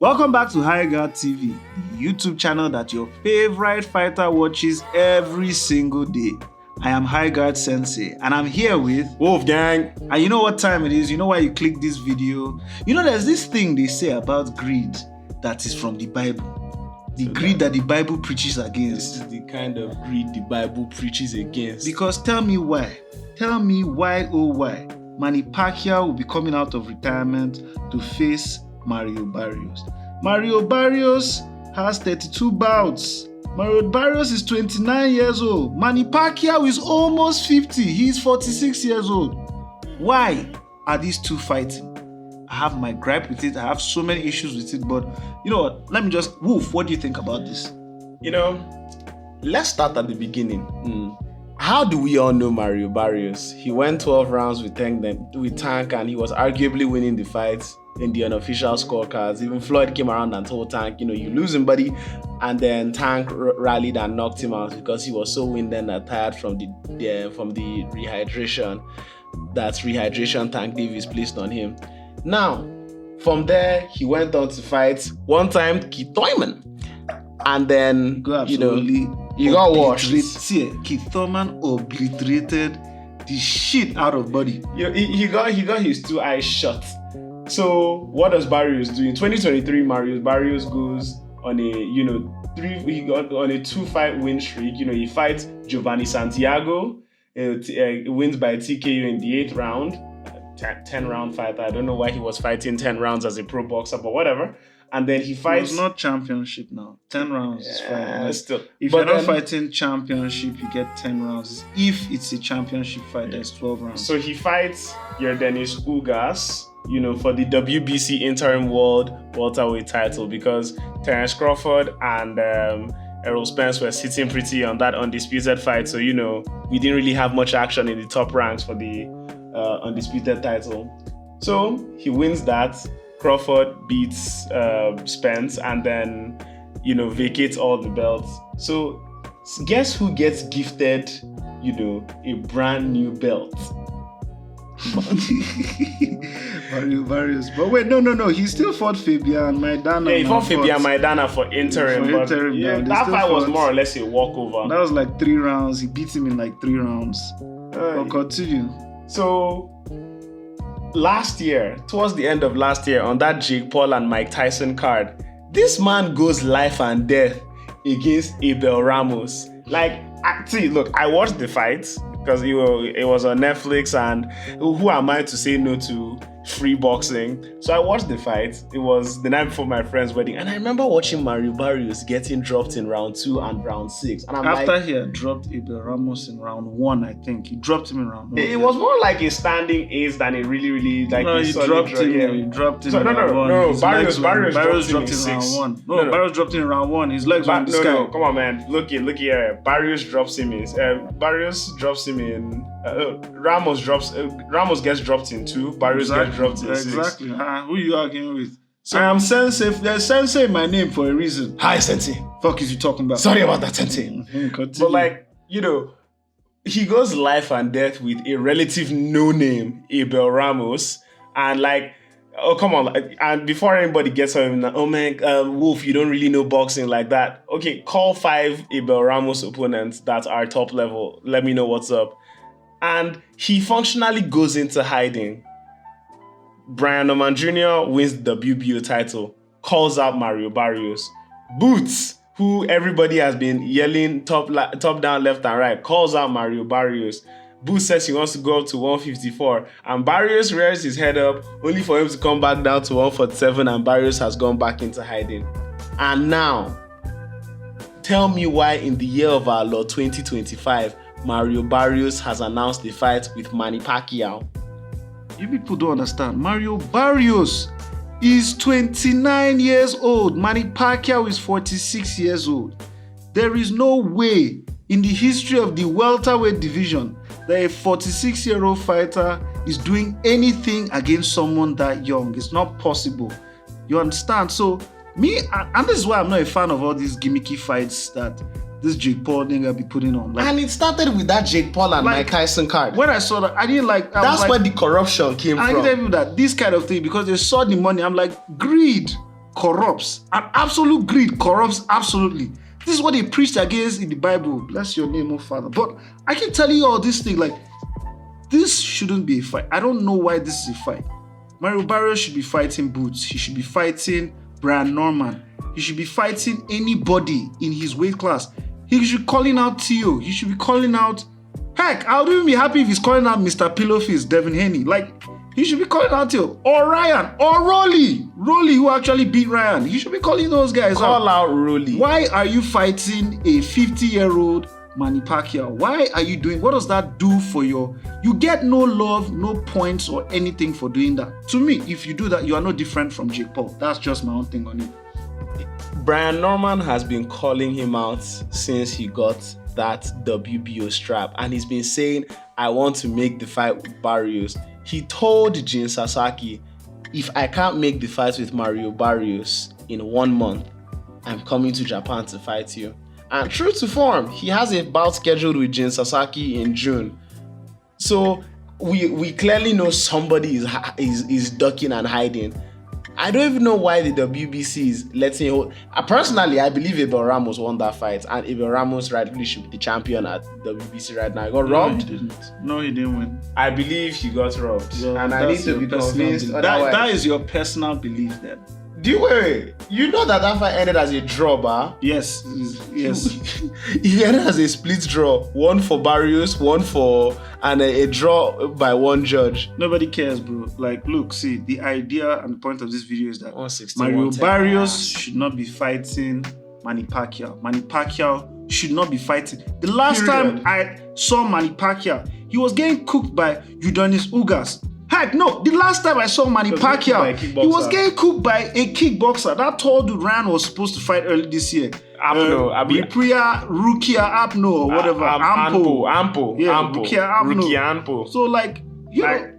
Welcome back to High Guard TV, the YouTube channel that your favorite fighter watches every single day. I am High Guard Sensei and I'm here with Wolfgang. And you know what time it is? You know why you click this video? You know there's this thing they say about greed that is from the Bible. The greed that the Bible preaches against. This is the kind of greed the Bible preaches against. Because tell me why. Tell me why, oh why, Manny Pacquiao will be coming out of retirement to face Mario Barrios. Mario Barrios has 32 bouts. Mario Barrios is 29 years old. Manny Pacquiao is almost 50. He's 46 years old. Why are these two fighting? I have my gripe with it. I have so many issues with it. But you know what? Let me just... Wolf, what do you think about this? You know, let's start at the beginning. How do we all know Mario Barrios? He went 12 rounds with Tank and he was arguably winning the fight in the unofficial scorecards. Even Floyd came around and told Tank, you know, you're losing, buddy. And then Tank rallied and knocked him out because he was so winded and tired from the rehydration. That rehydration Tank Davis placed on him. Now, from there, he went on to fight one time Keith Thurman. And then, you know, he got washed. See, Keith Thurman obliterated the shit out of buddy. He got his two eyes shut. So what does Barrios do? In 2023, Mario Barrios goes on a 2-fight win streak. You know, he fights Giovanni Santiago, wins by TKO in the 8th round, 10-round fight. I don't know why he was fighting 10 rounds as a pro boxer, but whatever. And then he fights... It's not championship now. 10 rounds is fine. Still. If you're not fighting championship, you get 10 rounds. If it's a championship fight, there's 12 rounds. So he fights Yordenis Ugas, you know, for the WBC Interim World Welterweight title because Terence Crawford and Errol Spence were sitting pretty on that undisputed fight. So, you know, we didn't really have much action in the top ranks for the undisputed title. So he wins that. Crawford beats Spence and then, you know, vacates all the belts. So guess who gets gifted, you know, a brand new belt? Mario Barrios. But wait, no. He still fought Fabian Maidana. Yeah, he fought Fabian Maidana for interim. That fight was more or less a walkover. That was like 3 rounds. He beat him in like 3 rounds. But continue. So last year, towards the end of last year, on that Jake Paul and Mike Tyson card, this man goes life and death against Abel Ramos. Like, look, I watched the fight because it was on Netflix, and who am I to say no to free boxing? So I watched the fight. It was the night before my friend's wedding, and I remember watching Mario Barrios getting dropped in round 2 and round 6. And after he had dropped Abel Ramos in round 1, I think he dropped him in round 1. It was more like a standing ace than a really like. No, he dropped him. Yeah. He dropped him. So, no. Barrios dropped him in round 1. No, Barrios dropped him in round 1. His legs were on the sky. No, come on, man. Look here. Barrios drops him in. Ramos gets dropped in 2. Barrios gets dropped in 6. Exactly. Who are you arguing with? So I am Sensei. There's Sensei in my name for a reason. Hi, Sensei. Fuck is you talking about? Sorry about that, Sensei. But like, you know, he goes life and death with a relative no-name, Abel Ramos, and like, oh come on! And before anybody gets on him, like, oh man, Wolf, you don't really know boxing like that. Okay, call 5 Abel Ramos opponents that are top level. Let me know what's up. And he functionally goes into hiding. Brian Norman Jr. wins the WBO title, calls out Mario Barrios. Boots, who everybody has been yelling top down, left and right, calls out Mario Barrios. Boots says he wants to go up to 154, and Barrios rears his head up, only for him to come back down to 147, and Barrios has gone back into hiding. And now, tell me why in the year of our Lord 2025, Mario Barrios has announced the fight with Manny Pacquiao. You people don't understand. Mario Barrios is 29 years old. Manny Pacquiao is 46 years old. There is no way in the history of the welterweight division that a 46-year-old fighter is doing anything against someone that young. It's not possible. You understand? So me, and this is why I'm not a fan of all these gimmicky fights that this Jake Paul nigga be putting on. Like, and it started with that Jake Paul and Mike Tyson card. When I saw that, I didn't like... That's where the corruption came from. I didn't even that this kind of thing, because they saw the money. I'm like, greed. corrupts, and absolute greed corrupts absolutely. This is what they preached against in the Bible. Bless your name, oh Father. But I keep telling you all this thing, like, this shouldn't be a fight. I don't know why this is a fight. Mario Barrios should be fighting Boots. He should be fighting Brian Norman. He should be fighting anybody in his weight class. He should be calling out Tio. He should be calling out... Heck, I would even be happy if he's calling out Mr. Pillowface, Devin Haney. Like, he should be calling out Tio. Or Ryan. Or Rolly. Rolly, who actually beat Ryan. He should be calling those guys Call out Rolly. Why are you fighting a 50-year-old Manny Pacquiao? Why are you doing... What does that do for your... You get no love, no points or anything for doing that. To me, if you do that, you are no different from Jake Paul. That's just my own thing on it. Brian Norman has been calling him out since he got that WBO strap, and he's been saying, I want to make the fight with Barrios. He told Jin Sasaki, if I can't make the fight with Mario Barrios in 1 month, I'm coming to Japan to fight you. And true to form, he has a bout scheduled with Jin Sasaki in June. So we clearly know somebody is ducking and hiding. I don't even know why the WBC is letting hold. Personally, I believe Abel Ramos won that fight, and Abel Ramos rightfully should be the champion at WBC right now. He got robbed. No, he didn't win. I believe he got robbed, Well, and I need to be convinced. That is your personal belief, then. Do you wait? You know that fight ended as a draw, bah? Yes. It ended as a split draw. One for Barrios, and a draw by one judge. Nobody cares, bro. Like, look, see, the idea and the point of this video is that 161, Mario Barrios should not be fighting Manny Pacquiao. Manny Pacquiao should not be fighting. The last time I saw Manny Pacquiao, he was getting cooked by Udonis Ugas. Heck, no, the last time I saw Manny Pacquiao, he was getting cooked by a kickboxer. That tall dude Ryan was supposed to fight early this year. Rukia Apno or whatever. Ampo. Rukia Apno. So, like,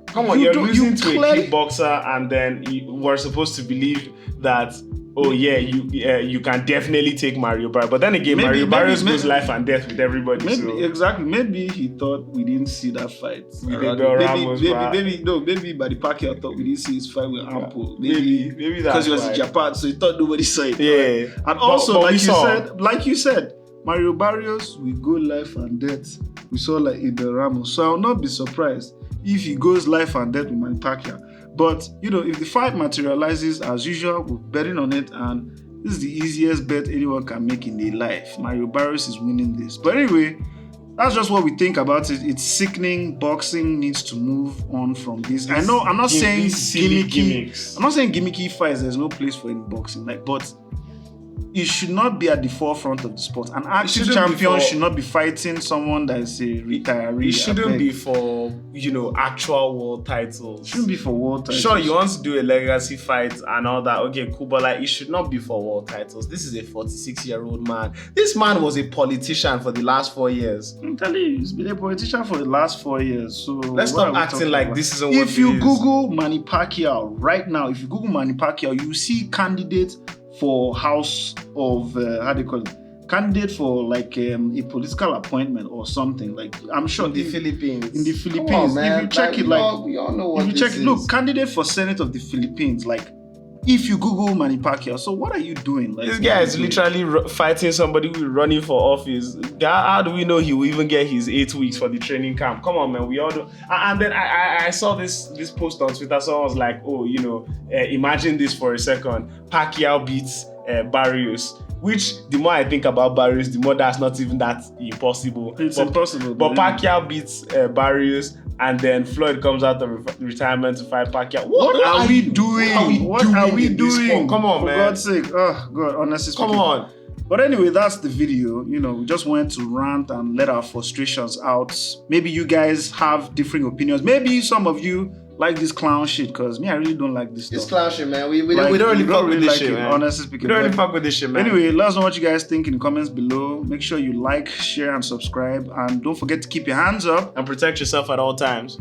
come on, you're losing to a kickboxer, and then we're supposed to believe that, oh yeah, you can definitely take Mario Barrios. But then again, Mario Barrios goes life and death with everybody. Exactly. Maybe he thought we didn't see that fight. Maybe Manny Pacquiao thought we didn't see his fight with Ampo. Maybe that's because he was in Japan, so he thought nobody saw it. Yeah. Right? And also, like you said, Mario Barrios, we go life and death. We saw like Abel Ramos. So I'll not be surprised if he goes life and death with Manny Pacquiao. But, if the fight materializes as usual, we're betting on it, and this is the easiest bet anyone can make in their life. Mario Barrios is winning this. But anyway, that's just what we think about it. It's sickening. Boxing needs to move on from this. I know, I'm not saying gimmicks. I'm not saying gimmicky fights. There's no place for it in boxing. But it should not be at the forefront of the sport. An active champion should not be fighting someone that is a retiree. It shouldn't be for, actual world titles. It shouldn't be for world titles. Sure, you want to do a legacy fight and all that. Okay, cool. But it should not be for world titles. This is a 46-year-old man. This man was a politician for the last 4 years. I'm telling you, he's been a politician for the last 4 years. So let's stop acting like this isn't what it is. If you Google Manny Pacquiao right now, you see candidates for House of candidate for a political appointment or something. Like, I'm sure in the Philippines. Come on, man. If you check it, we all know what this is. Look, candidate for Senate of the Philippines. Like, if you Google Manny Pacquiao, so what are you doing? Like, this guy is literally fighting somebody who is running for office. How do we know he will even get his 8 weeks for the training camp? Come on, man. We all know. And then I saw this post on Twitter. Someone was like, imagine this for a second. Pacquiao beats Barrios. Which, the more I think about Barrios, the more that's not even that impossible. It's impossible. But Pacquiao beats Barrios, and then Floyd comes out of retirement to fight Pacquiao. What are we doing? What are we doing? Come on, man. For God's sake. Oh, God, honestly speaking. Come on. But anyway, that's the video. We just went to rant and let our frustrations out. Maybe you guys have differing opinions. Maybe some of you like this clown shit, because me, I really don't like this stuff. It's clown shit, man. We don't really fuck with this shit, man. Honestly speaking. We don't really fuck with this shit, man. Anyway, let us know what you guys think in the comments below. Make sure you like, share, and subscribe. And don't forget to keep your hands up. And protect yourself at all times.